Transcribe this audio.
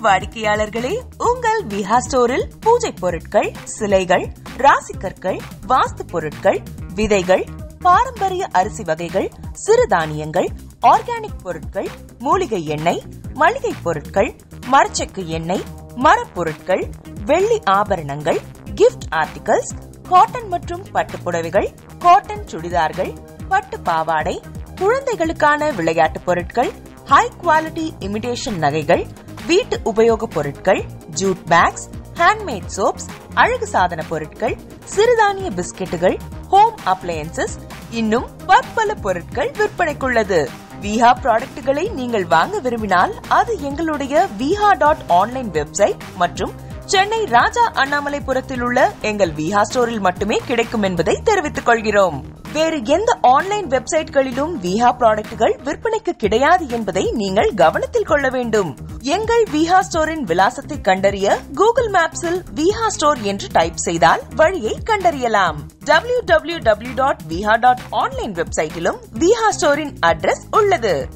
வாடிக்கையாளர்களே, உங்கள் விஹா ஸ்டோரில் பூஜை பொருட்கள், சிலைகள், ராசி கற்கள், வாஸ்து பொருட்கள், விதைகள், பாரம்பரிய அரிசி வகைகள், சிறுதானியங்கள், ஆர்கானிக் பொருட்கள், மூலிகை எண்ணெய், மளிகை பொருட்கள், மரச்செக்கு எண்ணெய், மரப்பொருட்கள், வெள்ளி ஆபரணங்கள், கிஃப்ட் ஆர்டிகல்ஸ், காட்டன் மற்றும் பட்டு புடவைகள், காட்டன் சுடிதார்கள், பட்டு பாவாடை, குழந்தைகளுக்கான விளையாட்டு பொருட்கள், ஹை குவாலிட்டி இமிடேஷன் நகைகள், வீட்டு உபயோக பொருட்கள், ஜூட் பேக்ஸ், ஹேண்ட்மேட் சோப்ஸ், அழகு சாதன பொருட்கள், சிறுதானிய பிஸ்கெட்டுகள், ஹோம் அப்ளையன்சஸ், இன்னும் பற்பல பொருட்கள் விற்பனைக்குள்ளது. விஹா ப்ராடக்ட்களை நீங்கள் வாங்க விரும்பினால் அது எங்களுடைய viha.online வெப்சைட் மற்றும் சென்னை ராஜா அண்ணாமலைபுரத்தில் உள்ள எங்கள் விஹா ஸ்டோரில் மட்டுமே கிடைக்கும் என்பதை தெரிவித்துக் கொள்கிறோம். வேறு எந்த ஆன்லைன் வெப்சைட்களிலும் விஹா ப்ராடக்ட்கள் விற்பனைக்கு கிடையாது என்பதை நீங்கள் கவனத்தில் கொள்ள வேண்டும். எங்கள் விஹா ஸ்டோரின் விலாசத்தை கண்டறிய கூகுள் மேப்ஸில் விஹா ஸ்டோர் என்று டைப் செய்தால் வழியை கண்டறியலாம். www.viha.online வெப்சைட்டிலும் விஹா ஸ்டோரின் அட்ரஸ் உள்ளது.